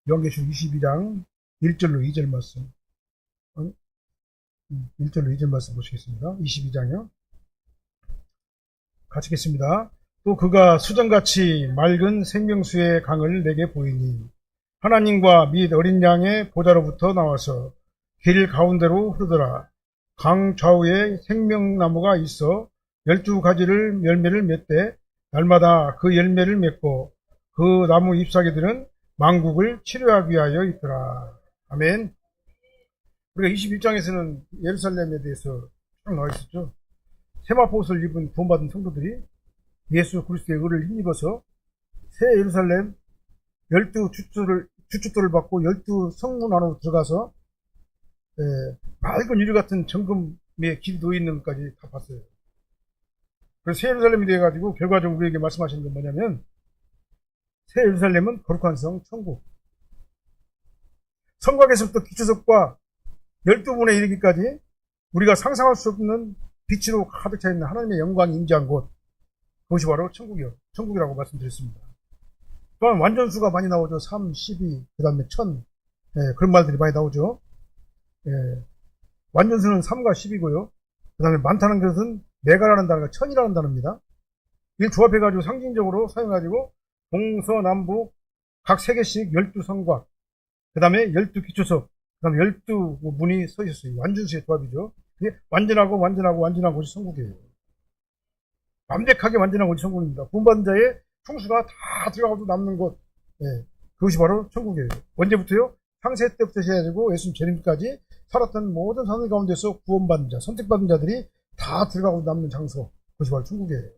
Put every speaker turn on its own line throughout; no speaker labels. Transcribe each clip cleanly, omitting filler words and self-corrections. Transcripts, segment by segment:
요한계시록 22장 1절로 2절 말씀. 1절로 2절 말씀 보시겠습니다. 22장이요. 같이 읽겠습니다. 또 그가 수정같이 맑은 생명수의 강을 내게 보이니 하나님과 및 어린 양의 보좌로부터 나와서 길 가운데로 흐르더라. 강 좌우에 생명나무가 있어 12가지를 열매를 맺되 날마다 그 열매를 맺고 그 나무 잎사귀들은 만국을 치료하기 위하여 있더라. 아멘. 우리가 21장에서는 예루살렘에 대해서 쭉 나와 있었죠. 세마포옷을 입은 구원받은 성도들이 예수 그리스도의 의를 힘입어서 새 예루살렘 12주축도를 받고 12성문 안으로 들어가서 맑은 유리 같은 정금에 길이 놓여 있는 것까지 다 봤어요. 그래서 새 예루살렘이 되어가지고 결과적으로 우리에게 말씀하시는 건 뭐냐면 새 예루살렘은 거룩한 성, 천국. 성곽에서부터 기초석과 12분에 이르기까지 우리가 상상할 수 없는 빛으로 가득 차 있는 하나님의 영광이 임재한 곳. 그것이 바로 천국이라고 말씀드렸습니다. 또한 완전수가 많이 나오죠. 3, 12, 그 다음에 1000. 그런 말들이 많이 나오죠. 완전수는 3과 10이고요. 그 다음에 많다는 것은 메가라는 단어가 1000이라는 단어입니다. 이걸 조합해가지고 상징적으로 사용해가지고 동서남북 각 3개씩 12성곽, 그 다음에 12기초석, 그 다음에 12문이 서 있었어요. 완전수의 조합이죠. 이게 완전하고 것이 천국이에요. 완벽하게 완전한 것이 천국입니다. 구원받은 자의 총수가 다 들어가도 남는 곳, 그것이 바로 천국이에요. 언제부터요? 창세 때부터 시작해가지고 예수님 재림까지 살았던 모든 사람들 가운데서 구원받은 자, 선택받은 자들이 다 들어가고 남는 장소, 그것이 바로 천국이에요.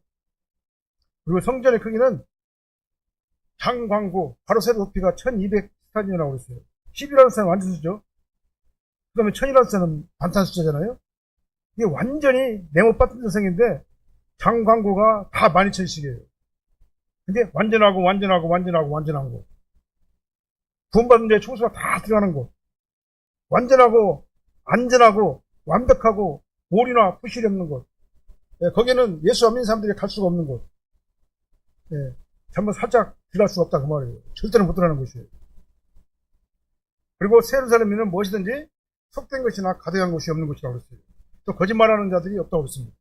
그리고 성전의 크기는 장광구, 바로 세로 높이가 1200스타디온이라고 그랬어요. 10이라는 숫자는 완전수죠. 그 다음에 1000이라는 숫자는 반탄 숫자잖아요. 이게 완전히 네모 빠뜨린 성인데 장광구가 다 12,000씩이에요. 근데 완전한 곳. 구원받은 자의 총수가 다 들어가는 곳. 완전하고, 안전하고, 완벽하고, 오리나 부실이 없는 곳. 거기는 예수 안 믿는 사람들이 갈 수가 없는 곳. 잘못 살짝 들어갈 수가 없다 그 말이에요. 절대로 못 들어가는 곳이에요. 그리고 새 예루살렘에는 무엇이든지 속된 것이나 가득한 것이 없는 곳이라고 그랬어요. 또 거짓말하는 자들이 없다고 그랬습니다.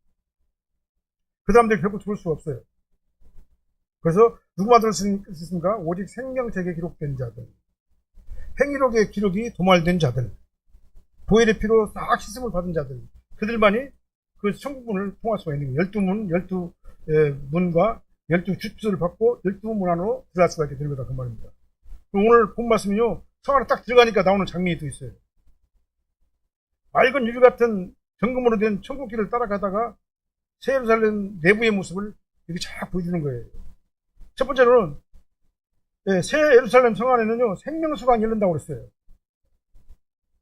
그 사람들이 결국 죽을 수가 없어요. 그래서 누구만 들을 수 있습니까? 오직 생명책에 기록된 자들, 행위록의 기록이 도말된 자들, 보혈의 피로 싹 씻음을 받은 자들, 그들만이 그 천국문을 통할 수가 있는 거예요. 12문, 12문과 12주를 받고 12문 안으로 들어갈 수가 있게 된 거다 그 말입니다. 오늘 본 말씀은요, 성 안에 딱 들어가니까 나오는 장면이 또 있어요. 맑은 유리 같은 정금으로 된 천국길을 따라가다가 새 예루살렘 내부의 모습을 이렇게 쫙 보여주는 거예요. 첫 번째로는 새 예루살렘 성 안에는요 생명수강이 흐른다고 그랬어요.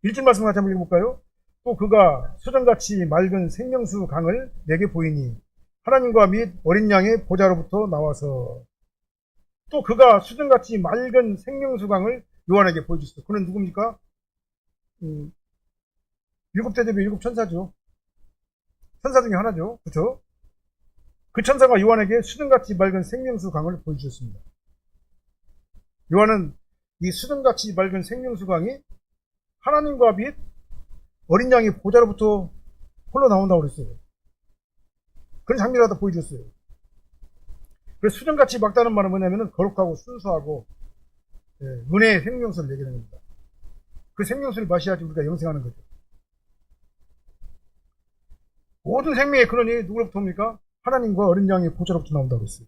1절 말씀 같이 한번 읽어볼까요? 또 그가 수정같이 맑은 생명수 강을 내게 보이니 하나님과 및 어린 양의 보좌로부터 나와서 또 그가 수정같이 맑은 생명수 강을 요한에게 보여줬어요. 그는 누굽니까? 7대접의 7천사죠. 천사 중에 하나죠. 그렇죠? 그 천사가 요한에게 수정같이 맑은 생명수 강을 보여주셨습니다. 요한은 이 수정같이 맑은 생명수 강이 하나님과 및 어린 양의 보좌로부터 흘러나온다고 그랬어요. 그런 장면을 다 보여줬어요. 그래서 수정같이 맑다는 말은 뭐냐면 거룩하고 순수하고 은혜의 생명수를 얘기하는 겁니다. 그 생명수를 마셔야지 우리가 영생하는 거죠. 모든 생명의 근원이 누구로부터 옵니까? 하나님과 어린 양의 보좌로부터 나온다고 했어요.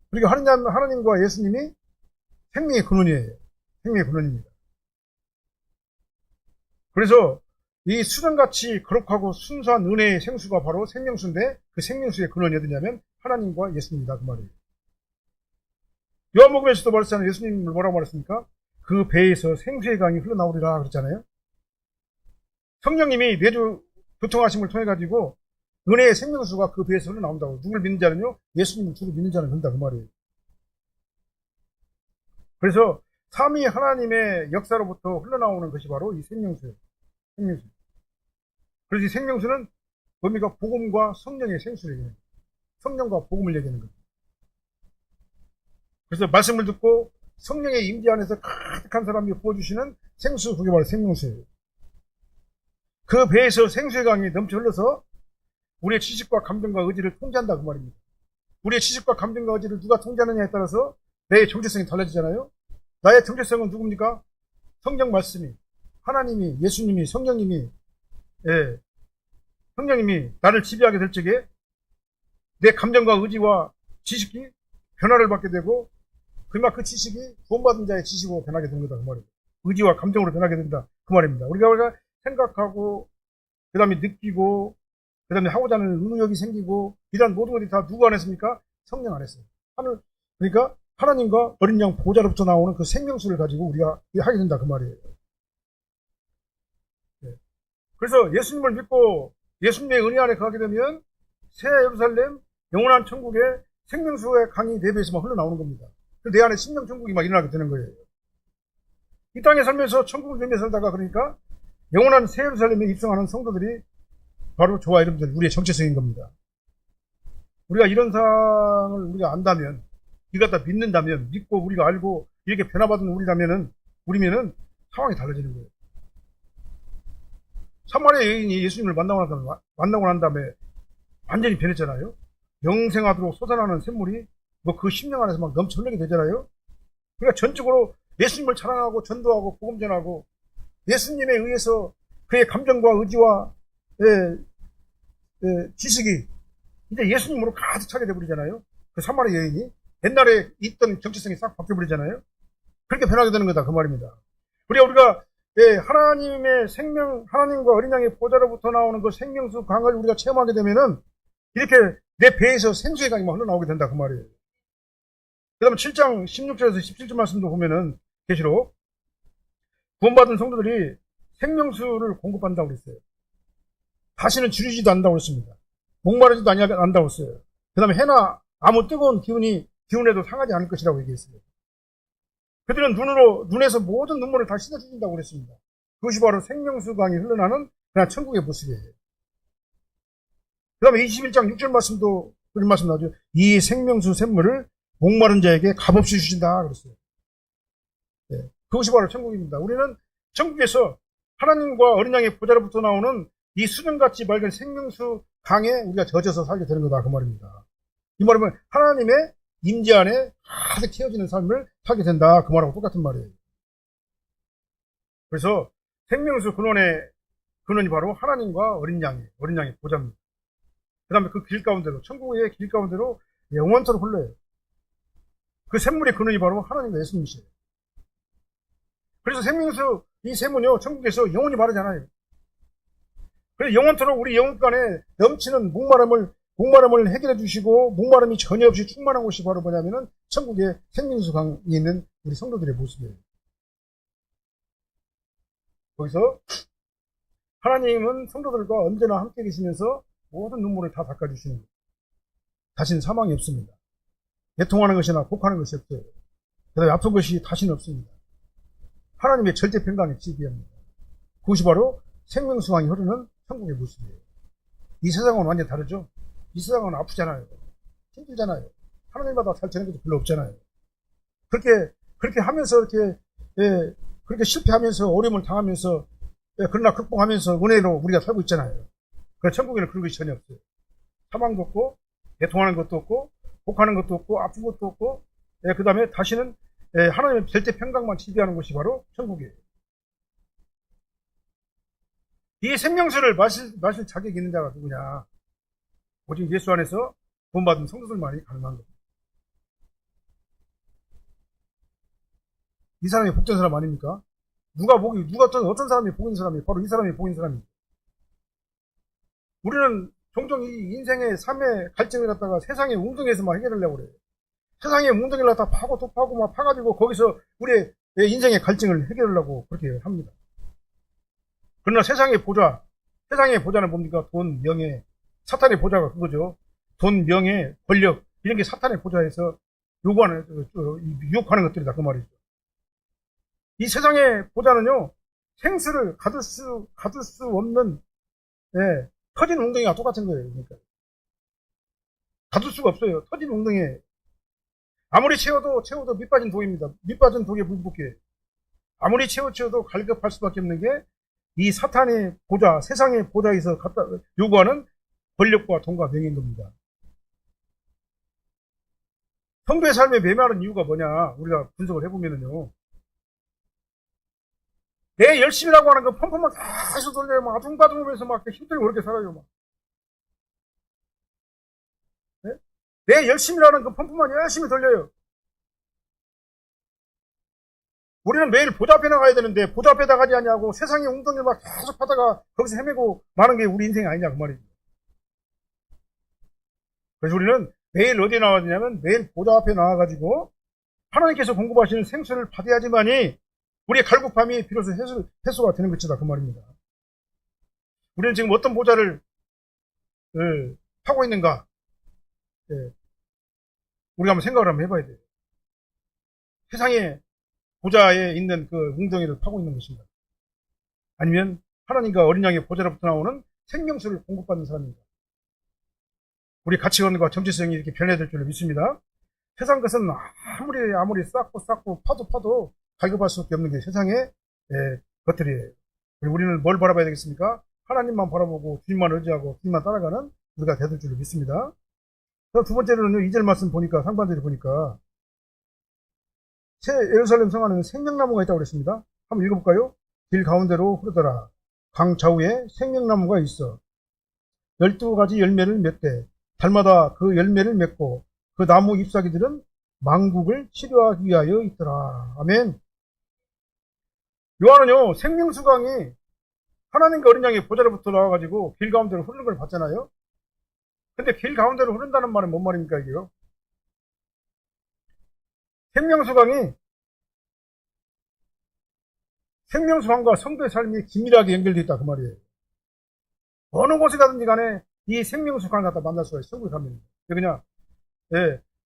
그러니까 하나님과 예수님이 생명의 근원이에요. 생명의 근원입니다. 그래서 이 수정같이 거룩하고 순수한 은혜의 생수가 바로 생명수인데 그 생명수의 근원이 어디냐면 하나님과 예수님이다 그 말이에요. 요한복음에서도 말했잖아요. 예수님을 뭐라고 말했습니까? 그 배에서 생수의 강이 흘러나오리라 그랬잖아요. 성령님이 내주 교통하심을 통해 가지고 은혜의 생명수가 그 배에서 흘러나온다고. 누굴 믿는 자는요? 예수님을 주로 믿는 자는 그런다 그 말이에요. 그래서 삼위 하나님의 역사로부터 흘러나오는 것이 바로 이 생명수예요. 생명수. 그래서 이 생명수는 뭡니까? 복음과 성령의 생수를 얘기하는 거예요. 성령과 복음을 얘기하는 거예요. 그래서 말씀을 듣고 성령의 임재 안에서 가득한 사람이 부어주시는 생수, 그게 바로 생명수예요. 그 배에서 생수의 강이 넘쳐 흘러서 우리의 지식과 감정과 의지를 통제한다 그 말입니다. 우리의 지식과 감정과 의지를 누가 통제하느냐에 따라서 내 정체성이 달라지잖아요. 나의 정체성은 누굽니까? 성경 말씀이, 하나님이, 예수님이, 성령님이, 성령님이 나를 지배하게 될 적에 내 감정과 의지와 지식이 변화를 받게 되고 그 지식이 구원받은 자의 지식으로 변하게 된 거다 그 말입니다. 의지와 감정으로 변하게 된다 그 말입니다. 우리가 생각하고 그 다음에 느끼고 그 다음에 하고자 하는 의욕이 생기고 이런 모든 것이 다 누구 안에습니까? 성령 안에서. 그러니까 하나님과 어린 양 보좌로부터 나오는 그 생명수를 가지고 우리가 하게 된다 그 말이에요. 그래서 예수님을 믿고 예수님의 은혜 안에 거하게 되면 새 예루살렘 영원한 천국에 생명수의 강이 내 배에서 막 흘러나오는 겁니다. 내 안에 심령천국이 막 일어나게 되는 거예요. 이 땅에 살면서 천국을 누리며 살다가 그러니까 영원한 새 예루살렘에 입성하는 성도들이 바로 저와 여러분들 우리의 정체성인 겁니다. 우리가 이런 상을 우리가 안다면, 이거 갖다 믿는다면, 믿고 우리가 알고 이렇게 변화받은 우리면은 상황이 달라지는 거예요. 사마리아 여인이 예수님을 만나고 난 다음에 완전히 변했잖아요. 영생하도록 솟아나는 샘물이 그 심령 안에서 막 넘쳐 흘리게 되잖아요. 그러니까 전적으로 예수님을 자랑하고 전도하고 복음 전하고 예수님에 의해서 그의 감정과 의지와 지식이 이제 예수님으로 가득 차게 돼버리잖아요. 그 사마리아 여인이 옛날에 있던 정체성이 싹 바뀌어버리잖아요. 그렇게 변하게 되는 거다 그 말입니다. 우리가 하나님의 생명, 하나님과 어린 양의 보좌로부터 나오는 그 생명수 강을 우리가 체험하게 되면은 이렇게 내 배에서 생수의 강이 막 흘러나오게 된다 그 말이에요. 그 다음에 7장 16절에서 17절 말씀도 보면은 계시록 구원받은 성도들이 생명수를 공급한다고 그랬어요. 다시는 주리지도 않는다고 그랬습니다. 목마르지도 않는다고 했어요. 그 다음에 해나 아무 뜨거운 기운에도 상하지 않을 것이라고 얘기했어요. 그들은 눈에서 모든 눈물을 다 씻어주신다고 그랬습니다. 그것이 바로 생명수 강이 흘러나는 그냥 천국의 모습이에요. 그 다음에 21장 6절 말씀도 그런 말씀 나오죠. 이 생명수 샘물을 목마른 자에게 값없이 주신다 그랬어요. 그것이 바로 천국입니다. 우리는 천국에서 하나님과 어린 양의 보좌로부터 나오는 이 수정같이 맑은 생명수 강에 우리가 젖어서 살게 되는 거다 그 말입니다. 이 말이면 하나님의 임재 안에 가득 채워지는 삶을 살게 된다 그 말하고 똑같은 말이에요. 그래서 생명수 근원이 바로 하나님과 어린 양의 보좌입니다. 그 다음에 그 길 가운데로 천국의 길 가운데로 영원토록 흘러요. 그 샘물의 근원이 바로 하나님과 예수님이세요. 그래서 생명수 이 샘은요 천국에서 영원히 바르잖아요. 그래서 영원토록 우리 영혼간에 넘치는 목마름을 해결해 주시고 목마름이 전혀 없이 충만한 곳이 바로 뭐냐면은 천국의 생명수 강이 있는 우리 성도들의 모습이에요. 거기서 하나님은 성도들과 언제나 함께 계시면서 모든 눈물을 다 닦아주시는 거예요. 다시는 사망이 없습니다. 애통하는 것이나 곡하는 것이 없어요. 그 다음에 아픈 것이 다시는 없습니다. 하나님의 절대 평강에 지배합니다. 그것이 바로 생명수 강이 흐르는 천국의 모습이에요. 이 세상은 완전히 다르죠. 이 세상은 아프잖아요. 힘들잖아요. 하나님마다 잘 되는 것도 별로 없잖아요. 그렇게 하면서 그렇게 실패하면서 어려움을 당하면서 그러나 극복하면서 은혜로 우리가 살고 있잖아요. 그래서 천국에는 그런 것이 전혀 없어요. 사망도 없고 애통하는 것도 없고 곡하는 것도 없고 아픈 것도 없고 그 다음에 다시는 하나님의 절대 평강만 지배하는 것이 바로 천국이에요. 이 생명수를 마실 자격이 있는 자가 누구냐? 오직 예수 안에서 구원받은 성도들만이 가능한 겁니다. 이 사람이 복된 사람 아닙니까? 어떤 사람이 복인 사람이 바로 이 사람이 복인 사람입니다. 우리는 종종 이 인생의 삶의 갈증을 갖다가 세상의 웅덩이에서만 해결하려고 그래요. 세상의 웅덩이를 갖다 파고 또 파고 막 파가지고 거기서 우리의 인생의 갈증을 해결하려고 그렇게 합니다. 그러나 세상의 보좌는 뭡니까? 돈, 명예, 사탄의 보좌가 그거죠. 돈, 명예, 권력 이런 게 사탄의 보좌에서 유혹하는 것들이다 그 말이죠. 이 세상의 보좌는요 생수를 가둘 수 없는 터진 웅덩이가 똑같은 거예요. 그러니까 가둘 수가 없어요. 터진 웅덩이에 아무리 채워도 밑빠진 독입니다. 밑빠진 독에 불붙게. 아무리 채워도 갈급할 수밖에 없는 게 이 사탄의 보좌, 세상의 보좌에서 갖다 요구하는 권력과 돈과 명예인 겁니다. 성도의 삶에 매매하는 이유가 뭐냐? 우리가 분석을 해보면은요. 내 열심이라고 하는 그 펌프만 계속 돌려요. 막 아둥바둥하면서 막 힘들고 그렇게 살아요. 막. 네? 내 열심이라는 그 펌프만 열심히 돌려요. 우리는 매일 보좌 앞에 나가야 되는데 보좌 앞에 나가지 않냐고 세상의 웅덩이를 막 계속 하다가 거기서 헤매고 마는 게 우리 인생이 아니냐 그 말이죠. 그래서 우리는 매일 어디에 나와야 되냐면 매일 보좌 앞에 나와가지고 하나님께서 공급하시는 생수를 받아야지만이 우리의 갈급함이 비로소 해소가 되는 것이다 그 말입니다. 우리는 지금 어떤 보좌를 타고 있는가? 예, 우리가 한번 생각을 한번 해봐야 돼요. 세상에 보좌에 있는 그 웅덩이를 파고 있는 것인가? 아니면 하나님과 어린 양의 보좌로부터 나오는 생명수를 공급받는 사람인가? 우리 가치관과 정체성이 이렇게 변해야 될 줄로 믿습니다. 세상 것은 아무리 쌓고 파도 갈급할 수밖에 없는 게 세상의 것들이에요. 그리고 우리는 뭘 바라봐야 되겠습니까? 하나님만 바라보고 주님만 의지하고 주님만 따라가는 우리가 되될 줄로 믿습니다. 두 번째로는 2절 말씀 보니까 상반절에 보니까 새 예루살렘 성 안에는 생명나무가 있다고 그랬습니다. 한번 읽어볼까요? 길 가운데로 흐르더라. 강 좌우에 생명나무가 있어 12가지 열매를 맺되 달마다 그 열매를 맺고 그 나무 잎사귀들은 만국을 치료하기 위하여 있더라. 아멘. 요한은요 생명수강이 하나님과 어린 양의 보좌로부터 나와가지고 길 가운데로 흐르는 걸 봤잖아요. 근데 길 가운데로 흐른다는 말은 뭔 말입니까 이게요? 생명수강과 성도의 삶이 긴밀하게 연결되어 있다 그 말이에요. 어느 곳에 가든지 간에 이 생명수강을 갖다 만날 수가 있어요. 성도의 삶입니다. 그냥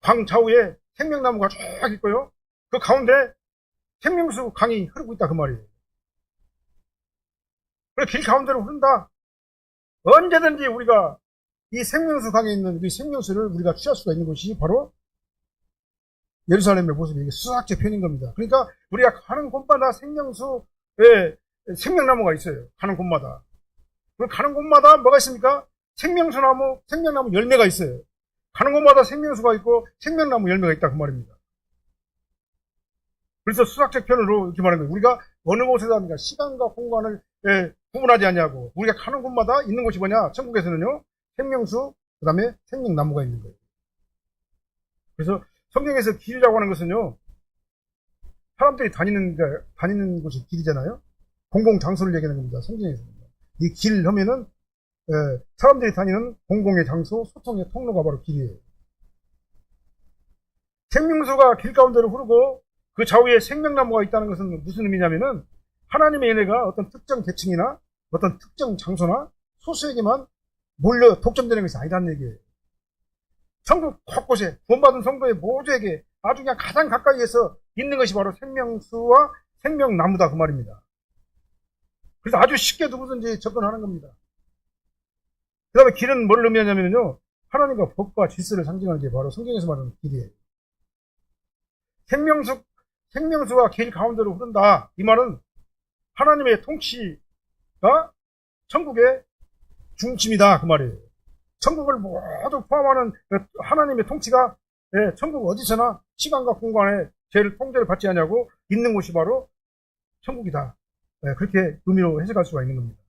강 좌우에 생명나무가 쫙 있고요. 그 가운데 생명수 강이 흐르고 있다 그 말이에요. 그래 길 가운데로 흐른다. 언제든지 우리가 이 생명수 강에 있는 이 생명수를 우리가 취할 수가 있는 곳이 바로 예루살렘의 모습이 이게 수학적 표현인 겁니다. 그러니까 우리가 가는 곳마다 생명나무가 있어요. 가는 곳마다. 가는 곳마다 뭐가 있습니까? 생명나무 열매가 있어요. 가는 곳마다 생명수가 있고 생명나무 열매가 있다 그 말입니다. 그래서 수학적 표현으로 이렇게 말하는 거예요. 우리가 어느 곳에다 시간과 공간을 구분하지 않냐고. 우리가 가는 곳마다 있는 곳이 뭐냐? 천국에서는요. 생명수, 그 다음에 생명나무가 있는 거예요. 그래서 성경에서 길이라고 하는 것은요. 사람들이 다니는 곳이 길이잖아요. 공공장소를 얘기하는 겁니다. 성경에서. 이 길 하면은 사람들이 다니는 공공의 장소, 소통의 통로가 바로 길이에요. 생명수가 길 가운데로 흐르고 그 좌우에 생명나무가 있다는 것은 무슨 의미냐면은 하나님의 은혜가 어떤 특정 계층이나 어떤 특정 장소나 소수에게만 몰려 독점되는 것이 아니라는 얘기예요. 천국 곳곳에 구원받은 성도의 모두에게 아주 그냥 가장 가까이에서 있는 것이 바로 생명수와 생명나무다 그 말입니다. 그래서 아주 쉽게 누구든지 접근하는 겁니다. 그 다음에 길은 뭘 의미하냐면요. 하나님과 법과 질서를 상징하는 게 바로 성경에서 말하는 길이에요. 생명수가 길 가운데로 흐른다. 이 말은 하나님의 통치가 천국의 중심이다. 그 말이에요. 천국을 모두 포함하는 하나님의 통치가 천국 어디서나 시간과 공간에 죄를 통제를 받지 않냐고 있는 곳이 바로 천국이다. 그렇게 의미로 해석할 수가 있는 겁니다.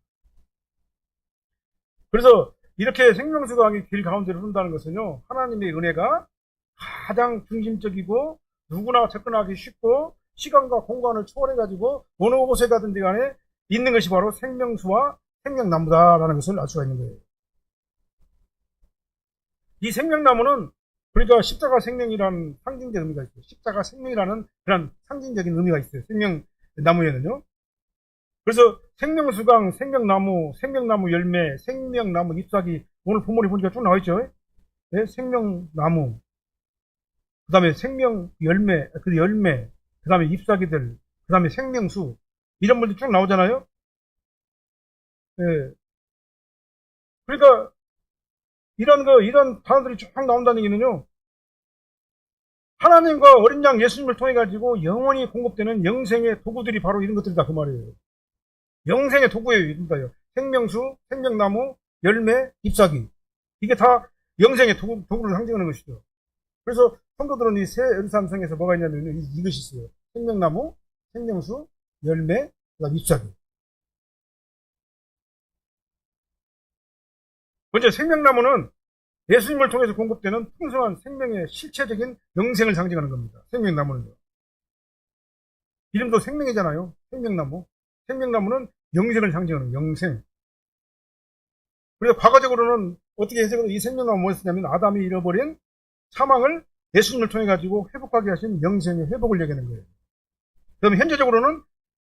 그래서 이렇게 생명수가 길 가운데로 흐른다는 것은요. 하나님의 은혜가 가장 중심적이고 누구나 접근하기 쉽고 시간과 공간을 초월해가지고 어느 곳에 가든지 간에 있는 것이 바로 생명수와 생명나무다라는 것을 알 수가 있는 거예요. 이 생명나무는 그러니까 십자가 생명이라는 상징적 의미가 있어요. 십자가 생명이라는 그런 상징적인 의미가 있어요. 생명나무에는요. 그래서 생명수강, 생명나무 열매, 생명나무 잎사귀 오늘 본문에 보니까 쭉 나와있죠. 네? 생명나무 그 다음에 생명 열매, 그 다음에 잎사귀들, 그 다음에 생명수 이런 분들이 쭉 나오잖아요. 네. 그러니까 이런 단어들이 쭉 나온다는 얘기는요. 하나님과 어린 양 예수님을 통해 가지고 영원히 공급되는 영생의 도구들이 바로 이런 것들이다 그 말이에요. 영생의 도구예요. 이른다요. 생명수, 생명나무, 열매, 잎사귀. 이게 다 영생의 도구를 상징하는 것이죠. 그래서 성도들은 이 새 예루살렘 성에서 뭐가 있냐면 이것이 있어요. 생명나무, 생명수, 열매, 잎사귀. 먼저 생명나무는 예수님을 통해서 공급되는 풍성한 생명의 실체적인 영생을 상징하는 겁니다. 생명나무는요. 이름도 생명이잖아요. 생명나무. 생명나무는 영생을 상징하는 영생. 그래서 과거적으로는 어떻게 해석을 이 생명나무 뭐였냐면 아담이 잃어버린 사망을 예수님을 통해 가지고 회복하게 하신 영생의 회복을 얘기하는 거예요. 그럼 현재적으로는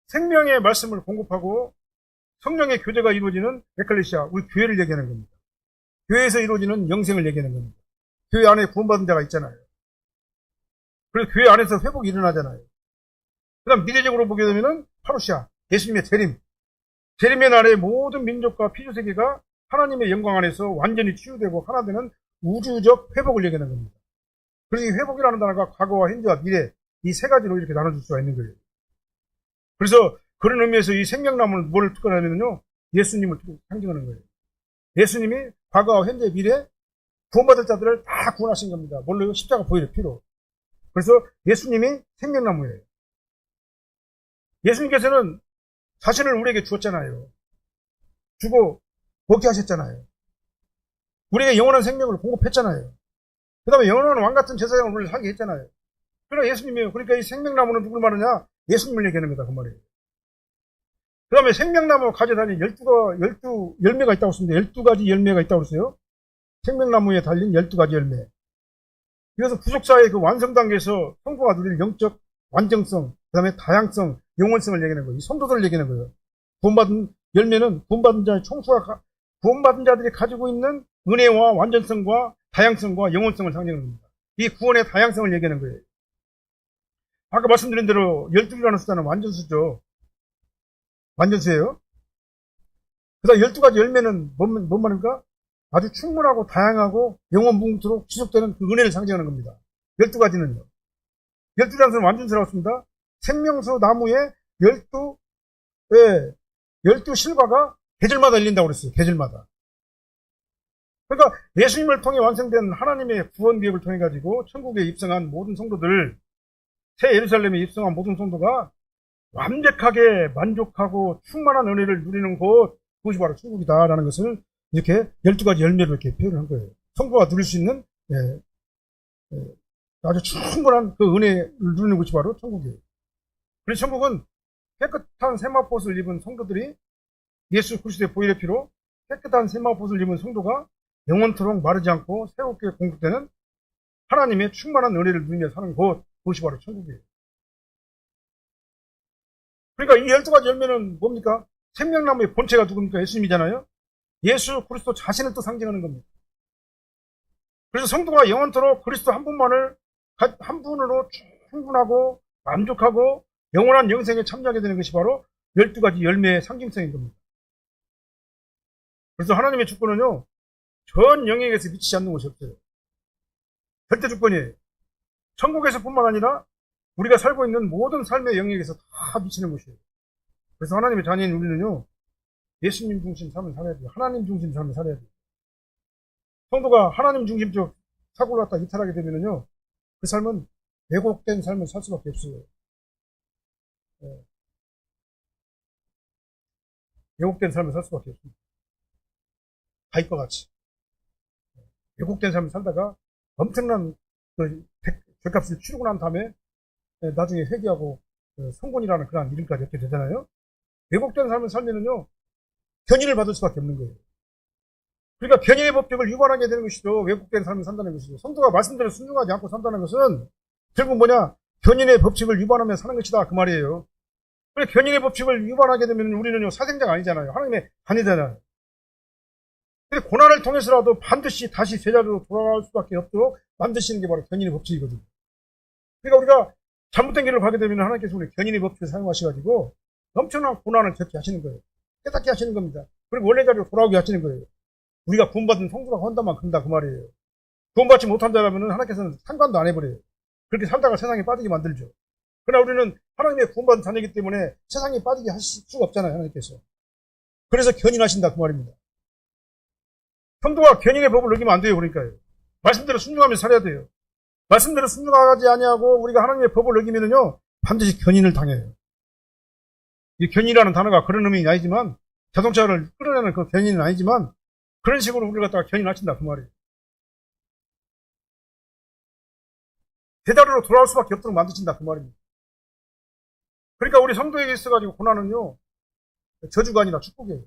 생명의 말씀을 공급하고 성령의 교제가 이루어지는 에클레시아, 우리 교회를 얘기하는 겁니다. 교회에서 이루어지는 영생을 얘기하는 겁니다. 교회 안에 구원받은 자가 있잖아요. 그래서 교회 안에서 회복이 일어나잖아요. 그 다음 미래적으로 보게 되면은 파루시아, 예수님의 재림. 재림의 날에 모든 민족과 피조세계가 하나님의 영광 안에서 완전히 치유되고 하나 되는 우주적 회복을 얘기하는 겁니다. 그래서 이 회복이라는 단어가 과거와 현재와 미래 이 세 가지로 이렇게 나눠줄 수가 있는 거예요. 그래서 그런 의미에서 이 생명나무는 뭘 특별하냐면요. 예수님을 상징하는 거예요. 예수님이 과거와 현재, 미래 구원받을 자들을 다 구원하신 겁니다. 뭘로? 십자가 보혈의 피로. 그래서 예수님이 생명나무예요. 예수님께서는 자신을 우리에게 주었잖아요. 주고 먹게 하셨잖아요. 우리에게 영원한 생명을 공급했잖아요. 그 다음에 영원한 왕같은 제사장을 우리를 살게 했잖아요. 그러나 예수님이에요. 그러니까 이 생명나무는 누굴 말하냐? 예수님을 얘기하는 거다. 그 말이에요. 그 다음에 생명나무 가져다니 12 열매가 있다고 했습니다. 12가지 열매가 있다고 했어요. 생명나무에 달린 12가지 열매. 그래서 구속사의 그 완성 단계에서 성도가 누릴 영적 완전성, 그 다음에 다양성, 영원성을 얘기하는 거예요. 이 성도들을 얘기하는 거예요. 구원받은 열매는 구원받은 자의 총수가, 구원받은 자들이 가지고 있는 은혜와 완전성과 다양성과 영원성을 상징하는 겁니다. 이 구원의 다양성을 얘기하는 거예요. 아까 말씀드린 대로 12개라는 숫자는 완전수죠. 완전수예요. 그 다음 12가지 열매는 뭔 말입니까? 아주 충분하고 다양하고 영원 무궁토록 지속되는 그 은혜를 상징하는 겁니다. 12가지는요. 12가지는 는 완전수라고 했습니다. 생명수 나무에 12 실과가 계절마다 열린다고 그랬어요. 계절마다. 그러니까 예수님을 통해 완성된 하나님의 구원 계획을 통해 가지고 천국에 입성한 모든 성도들, 새 예루살렘에 입성한 모든 성도가 완벽하게 만족하고 충만한 은혜를 누리는 곳, 그것이 바로 천국이다라는 것을 이렇게 12가지 열매로 이렇게 표현을 한 거예요. 성도가 누릴 수 있는 아주 충분한 그 은혜를 누리는 곳이 바로 천국이에요. 그래서 천국은 깨끗한 세마포옷을 입은 성도들이 예수 그리스도의 보혈의 피로 깨끗한 세마포옷을 입은 성도가 영원토록 마르지 않고 새롭게 공급되는 하나님의 충만한 은혜를 누리며 사는 곳, 그것이 바로 천국이에요. 그러니까 이 12가지 열매는 뭡니까? 생명나무의 본체가 누굽니까? 예수님이잖아요. 예수 그리스도 자신을 또 상징하는 겁니다. 그래서 성도가 영원토록 그리스도 한 분만을 한 분으로 충분하고 만족하고 영원한 영생에 참여하게 되는 것이 바로 12가지 열매의 상징성인 겁니다. 그래서 하나님의 주권은요, 전 영역에서 미치지 않는 것이 없어요. 절대 주권이에요. 천국에서 뿐만 아니라 우리가 살고 있는 모든 삶의 영역에서 다 미치는 것이에요. 그래서 하나님의 자녀인 우리는요, 예수님 중심 삶을 살아야 돼요. 하나님 중심 삶을 살아야 돼요. 성도가 하나님 중심적 사고를 갖다 이탈하게 되면요, 그 삶은 왜곡된 삶을 살 수밖에 없어요. 왜곡된 삶을 살 수밖에 없습니다. 가입과 같이. 왜곡된 삶을 살다가 엄청난 그 죄값을 치르고 난 다음에 나중에 회개하고 성곤이라는 그런 이름까지 얻게 되잖아요. 왜곡된 삶을 살면은요, 변인을 받을 수밖에 없는 거예요. 그러니까 변인의 법칙을 위반하게 되는 것이죠. 왜곡된 삶을 산다는 것이죠. 성도가 말씀대로 순종하지 않고 산다는 것은 결국 뭐냐? 변인의 법칙을 위반하며 사는 것이다. 그 말이에요. 그래, 변인의 법칙을 위반하게 되면 우리는요, 사생자가 아니잖아요. 하나님의 자녀잖아요. 근데 고난을 통해서라도 반드시 다시 제자로 돌아갈 수밖에 없도록 만드시는 게 바로 변인의 법칙이거든요. 그러니까 우리가 잘못된 길을 가게 되면 하나님께서 우리 변인의 법칙을 사용하셔가지고 엄청난 고난을 겪게 하시는 거예요. 깨닫게 하시는 겁니다. 그리고 원래 자리로 돌아오게 하시는 거예요. 우리가 구원받은 성도가 한다만 그런다 그 말이에요. 구원받지 못한 자라면 하나님께서는 상관도 안 해버려요. 그렇게 살다가 세상에 빠지게 만들죠. 그러나 우리는 하나님의 구원받은 자녀이기 때문에 세상에 빠지게 하실 수가 없잖아요, 하나님께서. 그래서 견인하신다, 그 말입니다. 성도가 견인의 법을 어기면 안 돼요, 그러니까요. 말씀대로 순종하면서 살아야 돼요. 말씀대로 순종하지 아니하고 우리가 하나님의 법을 어기면은요, 반드시 견인을 당해요. 이 견인이라는 단어가 그런 의미는 아니지만, 자동차를 끌어내는 그 견인은 아니지만, 그런 식으로 우리가 갖다가 견인하신다, 그 말이에요. 제자리로 돌아올 수밖에 없도록 만드신다, 그 말입니다. 그러니까 우리 성도에게 있어가지고 고난은요, 저주가 아니라 축복이에요.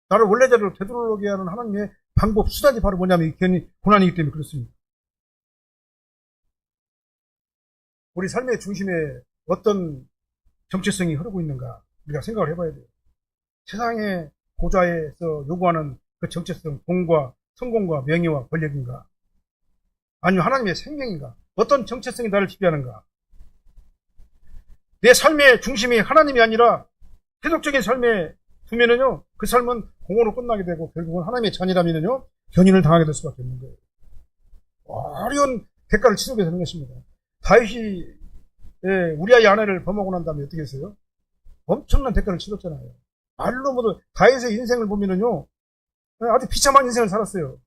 나를 원래 자리로 되돌아오게 하는 하나님의 방법, 수단이 바로 뭐냐면 이 고난이기 때문에 그렇습니다. 우리 삶의 중심에 어떤 정체성이 흐르고 있는가 우리가 생각을 해봐야 돼요. 세상의 고자에서 요구하는 그 정체성, 돈과 성공과 명예와 권력인가? 아니면 하나님의 생명인가? 어떤 정체성이 나를 지배하는가? 내 삶의 중심이 하나님이 아니라 세속적인 삶에 두면은요, 그 삶은 공허로 끝나게 되고 결국은 하나님의 자녀라면은요, 견인을 당하게 될 수밖에 없는 거예요. 어려운 대가를 치르게 되는 것입니다. 다윗이 우리아의 아내를 범하고 난 다음에 어떻게 했어요? 엄청난 대가를 치렀잖아요. 말로 모두 다윗의 인생을 보면은요, 아주 비참한 인생을 살았어요.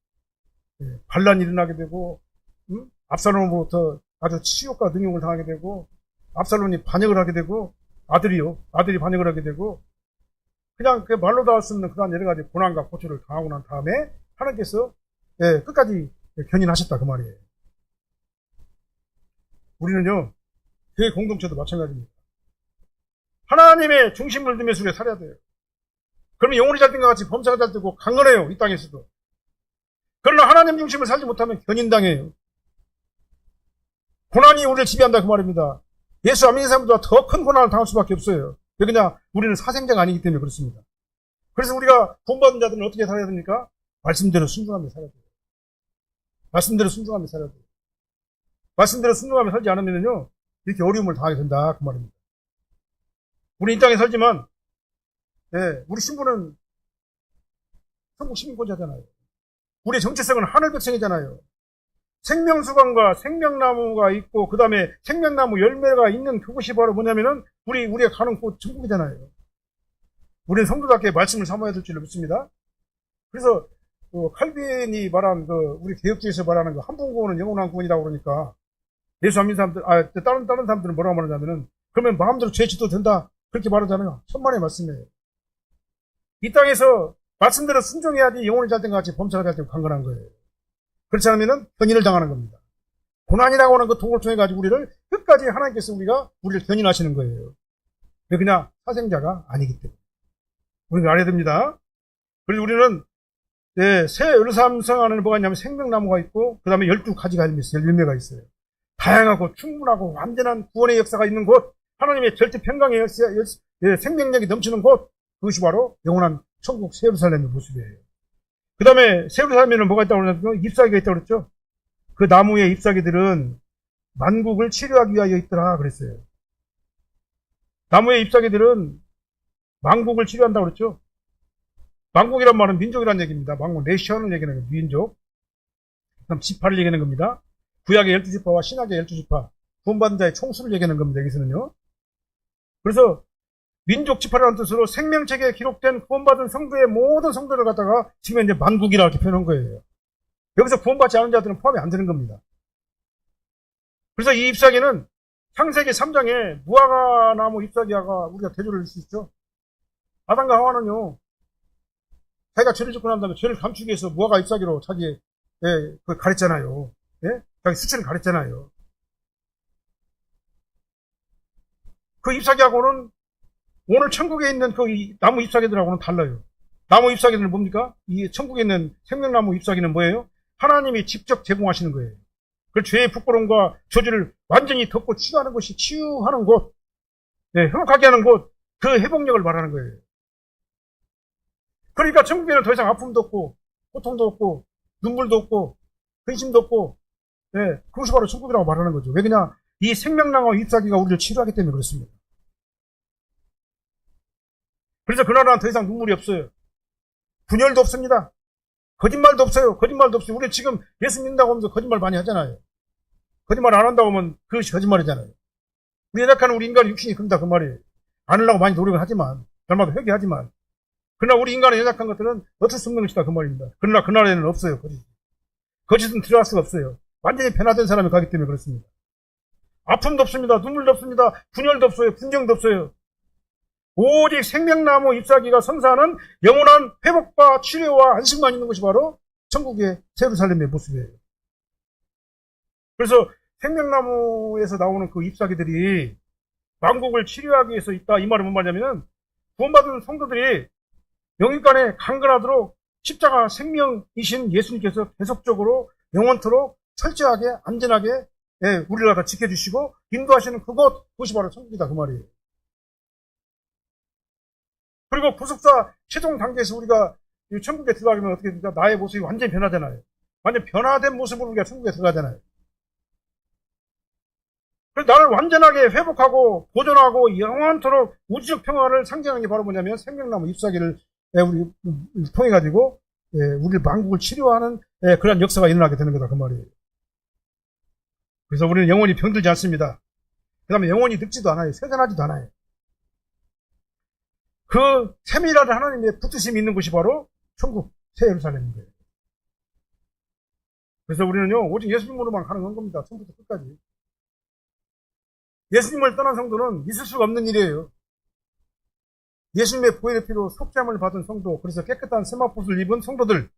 반란이 일어나게 되고, 압살롬으로부터 아주 치욕과 능욕을 당하게 되고, 압살롬이 반역을 하게 되고, 아들이 반역을 하게 되고, 그냥 그 말로 다 할 수 없는 그런 여러 가지 고난과 고초를 당하고 난 다음에 하나님께서 끝까지 견인하셨다, 그 말이에요. 우리는요, 교회 공동체도 마찬가지입니다. 하나님의 중심을 두면서 우리가 살아야 돼요. 그러면 영혼이 잘 된 것 같이 범사가 잘 되고 강건해요, 이 땅에서도. 그러나 하나님 중심을 살지 못하면 견인당해요. 고난이 우리를 지배한다, 그 말입니다. 예수 안 믿는 사람보다 더 큰 고난을 당할 수밖에 없어요. 왜 그냥 우리는 사생자가 아니기 때문에 그렇습니다. 그래서 우리가 구원받은 자들은 어떻게 살아야 됩니까? 말씀대로 순종하며 살아야 돼요. 말씀대로 순종하며 살아야 돼요. 말씀대로 순종하며 살지 않으면요, 이렇게 어려움을 당하게 된다, 그 말입니다. 우리 이 땅에 살지만, 우리 신분은 천국 시민권자잖아요. 우리의 정체성은 하늘 백성이잖아요. 생명수강과 생명나무가 있고, 그 다음에 생명나무 열매가 있는 그곳이 바로 뭐냐면은, 우리가 가는 곳 천국이잖아요. 우리는 성도답게 말씀을 삼아야 될 줄을 믿습니다. 그래서, 칼빈이 말한 우리 개혁주의에서 말하는 한 분 구원은 영원한 구원이라고 그러니까, 예수 안 믿는 사람들, 다른 사람들은 뭐라고 말하냐면은, 그러면 마음대로 죄 짓도 된다. 그렇게 말하잖아요. 천만의 말씀이에요. 이 땅에서 말씀대로 순종해야지 영혼이 잘 된 것 같이 범사가 잘 되고 강건한 거예요. 그렇지 않으면 견인을 당하는 겁니다. 고난이라고 하는 그 도구를 통해가지고 우리를 끝까지 하나님께서 우리를 견인하시는 거예요. 왜 그냥 사생자가 아니기 때문에. 우리가 알아야 됩니다. 그리고 우리는 새 의료삼성 안에는 뭐가 있냐면 생명나무가 있고 그 다음에 12가지가 열매가 있어요. 다양하고 충분하고 완전한 구원의 역사가 있는 곳, 하나님의 절대 평강의 생명력이 넘치는 곳, 그것이 바로 영원한 천국 새 예루살렘의 모습이에요. 그 다음에 새 예루살렘에는 뭐가 있다고 그러냐면 잎사귀가 있다고 그랬죠. 그 나무의 잎사귀들은 만국을 치료하기 위하여 있더라 그랬어요. 나무의 잎사귀들은 만국을 치료한다고 그랬죠. 만국이란 말은 민족이라는 얘기입니다. 만국, 네션을 얘기하는 거예요. 민족. 그다음 지파를 얘기하는 겁니다. 구약의 12지파와 신약의 12지파, 구원받은 자의 총수를 얘기하는 겁니다. 여기서는요. 그래서 민족 지파라는 뜻으로 생명책에 기록된 구원받은 성도의 모든 성도를 갖다가 지금 이제 만국이라고 이렇게 표현한 거예요. 여기서 구원받지 않은 자들은 포함이 안 되는 겁니다. 그래서 이 잎사귀는 창세기 3장에 무화과나무 잎사귀가 우리가 대조를 할 수 있죠. 아담과 하와는요, 자기가 죄를 짓고 난 다음에 죄를 감추기 위해서 무화과 잎사귀로 자기 그걸 가렸잖아요. 자기 수치를 가렸잖아요. 그 잎사귀하고는 오늘 천국에 있는 그 나무 잎사귀들하고는 달라요. 나무 잎사귀들은 뭡니까? 이 천국에 있는 생명나무 잎사귀는 뭐예요? 하나님이 직접 제공하시는 거예요. 그 죄의 부끄러움과 저주를 완전히 덮고 치유하는 것이 치유하는 곳, 회복하게 하는 곳, 그 회복력을 말하는 거예요. 그러니까 천국에는 더 이상 아픔도 없고, 고통도 없고, 눈물도 없고, 근심도 없고, 그것이 바로 천국이라고 말하는 거죠. 왜 그냥 이 생명나무 잎사귀가 우리를 치료하기 때문에 그렇습니다. 그래서 그 나라는 더 이상 눈물이 없어요. 분열도 없습니다. 거짓말도 없어요. 거짓말도 없어요. 우리 지금 예수 믿는다고 하면서 거짓말 많이 하잖아요. 거짓말 안 한다고 하면 그것이 거짓말이잖아요. 우리 연약한 우리 인간의 육신이 그런다 그 말이에요. 안 하려고 많이 노력을 하지만, 날마다 회개하지만, 그러나 우리 인간의 연약한 것들은 어쩔 수 없는 것이다 그 말입니다. 그러나 그 나라에는 없어요. 거짓은 들어갈 수가 없어요. 완전히 변화된 사람이 가기 때문에 그렇습니다. 아픔도 없습니다. 눈물도 없습니다. 분열도 없어요. 분쟁도 없어요. 오직 생명나무 잎사귀가 선사하는 영원한 회복과 치료와 안식만 있는 것이 바로 천국의 예루살렘의 모습이에요. 그래서 생명나무에서 나오는 그 잎사귀들이 만국을 치료하기 위해서 있다. 이 말은 뭔 말이냐면 구원받은 성도들이 영육간에 강건하도록 십자가 생명이신 예수님께서 계속적으로 영원토록 철저하게 안전하게 우리를 갖다 지켜주시고 인도하시는 그것이 바로 천국이다 그 말이에요. 그리고 구속사 최종 단계에서 우리가 천국에 들어가면 어떻게 됩니까? 나의 모습이 완전히 변화되나요? 완전 변화된 모습으로 우리가 천국에 들어가잖아요. 그래서 나를 완전하게 회복하고 보존하고 영원토록 우주적 평화를 상징하는 게 바로 뭐냐면 생명나무 잎사귀를 우리 통해 가지고 우리 만국을 치료하는 그런 역사가 일어나게 되는 거다 그 말이에요. 그래서 우리는 영원히 병들지 않습니다. 그 다음에 영원히 늙지도 않아요. 세잔하지도 않아요. 그 세밀한 하나님의 붙으심이 있는 곳이 바로 천국 새 예루살렘인 거예요. 그래서 우리는요 오직 예수님으로만 가능한 겁니다. 처음부터 끝까지. 예수님을 떠난 성도는 있을 수가 없는 일이에요. 예수님의 보혈의 피로 속죄함을 받은 성도, 그래서 깨끗한 세마포를 입은 성도들,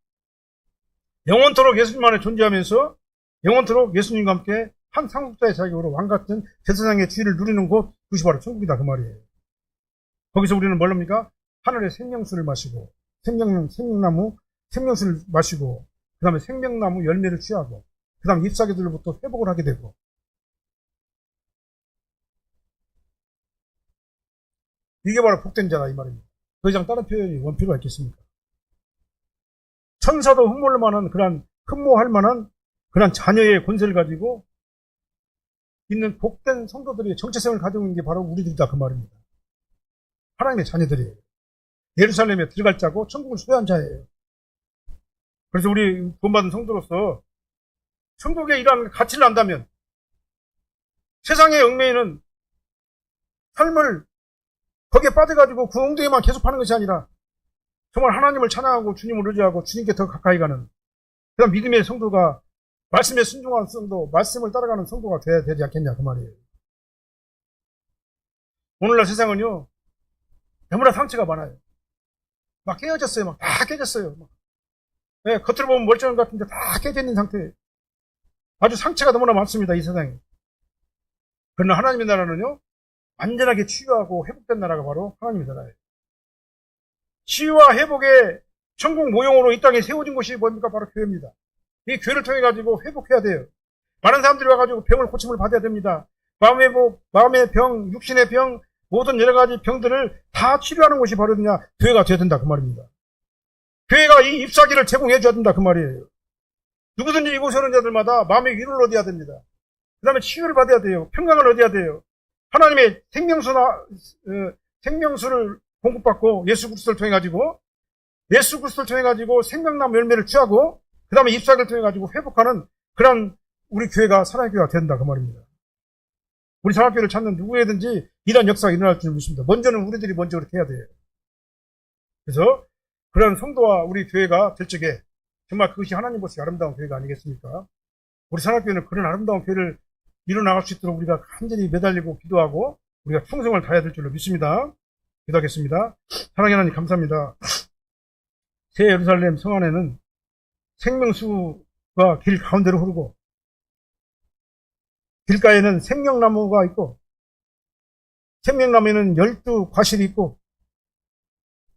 영원토록 예수님 안에 존재하면서 영원토록 예수님과 함께 한 상속자의 자격으로 왕같은 제사장의 지위를 누리는 곳, 그것이 바로 천국이다 그 말이에요. 거기서 우리는 뭘 합니까? 하늘의 생명수를 마시고 생명나무 생명수를 마시고 그 다음에 생명나무 열매를 취하고 그 다음에 잎사귀들로부터 회복을 하게 되고, 이게 바로 복된 자다 이 말입니다. 더 이상 다른 표현이 원필요가 있겠습니까? 천사도 흠모할 만한 흠모할 만한 그런 자녀의 권세를 가지고 있는 복된 성도들이 정체성을 가지고 있는 게 바로 우리들이다 그 말입니다. 하나님의 자녀들이에요. 예루살렘에 들어갈 자고 천국을 소유한 자예요. 그래서 우리 구원받은 성도로서 천국에 이러한 가치를 안다면 세상의 얽매이는 삶을 거기에 빠져가지고 그 엉덩이만 계속 파는 것이 아니라 정말 하나님을 찬양하고 주님을 의지하고 주님께 더 가까이 가는 그런 믿음의 성도가, 말씀에 순종한 성도, 말씀을 따라가는 성도가 돼야 되지 않겠냐 그 말이에요. 오늘날 세상은요 너무나 상처가 많아요. 막 깨어졌어요. 막 다 깨졌어요. 겉으로 보면 멀쩡한 것 같은데 다 깨져 있는 상태예요. 아주 상처가 너무나 많습니다 이 세상에. 그러나 하나님의 나라는요 완전하게 치유하고 회복된 나라가 바로 하나님의 나라예요. 치유와 회복의 천국 모형으로 이 땅에 세워진 곳이 뭡니까? 바로 교회입니다. 이 교회를 통해 가지고 회복해야 돼요. 많은 사람들이 와가지고 병을 고침을 받아야 됩니다. 마음의 병, 육신의 병, 모든 여러 가지 병들을 다 치료하는 곳이 바로 교회가 되어야 된다 그 말입니다. 교회가 이 잎사귀를 제공해 줘야 된다 그 말이에요. 누구든지 이곳에 오는 자들마다 마음의 위로를 얻어야 됩니다. 그 다음에 치유를 받아야 돼요. 평강을 얻어야 돼요. 하나님의 생명수를 공급받고 예수 그리스도를 통해 가지고 생명나무 열매를 취하고 그 다음에 잎사귀를 통해 가지고 회복하는 그런 우리 교회가 사랑의 교회가 된다 그 말입니다. 우리 사랑교회를 찾는 누구에든지 이런 역사가 일어날 줄 믿습니다. 먼저는 우리들이 먼저 그렇게 해야 돼요. 그래서 그런 성도와 우리 교회가 될 적에 정말 그것이 하나님 보시 아름다운 교회가 아니겠습니까? 우리 사랑교회는 그런 아름다운 교회를 이뤄나갈 수 있도록 우리가 간절히 매달리고 기도하고 우리가 충성을 다해야 될 줄로 믿습니다. 기도하겠습니다. 사랑의 하나님 감사합니다. 새 예루살렘 성 안에는 생명수가 길 가운데로 흐르고 길가에는 생명나무가 있고 생명나무에는 12과실이 있고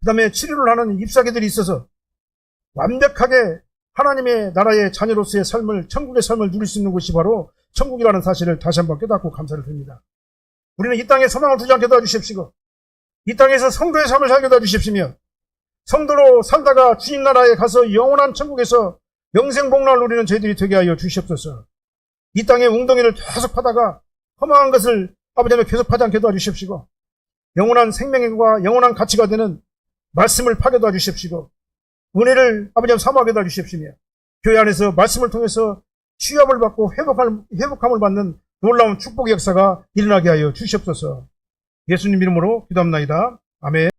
그 다음에 치료를 하는 잎사귀들이 있어서 완벽하게 하나님의 나라의 자녀로서의 삶을, 천국의 삶을 누릴 수 있는 곳이 바로 천국이라는 사실을 다시 한번 깨닫고 감사를 드립니다. 우리는 이 땅에 소망을 두지 않게 도와주십시고 이 땅에서 성도의 삶을 살게 도와주십시며 성도로 살다가 주님 나라에 가서 영원한 천국에서 영생복락을 누리는 저희들이 되게 하여 주시옵소서. 이 땅에 웅덩이를 계속 파다가 허망한 것을 아버지 하나님 계속 파지 않게 도와주십시고 영원한 생명과 영원한 가치가 되는 말씀을 파게 도와주십시고 은혜를 아버지 하나님 사모하게 도와주십시며 교회 안에서 말씀을 통해서 취업을 받고 회복함을 받는 놀라운 축복의 역사가 일어나게 하여 주시옵소서. 예수님 이름으로 기도합나이다. 아멘.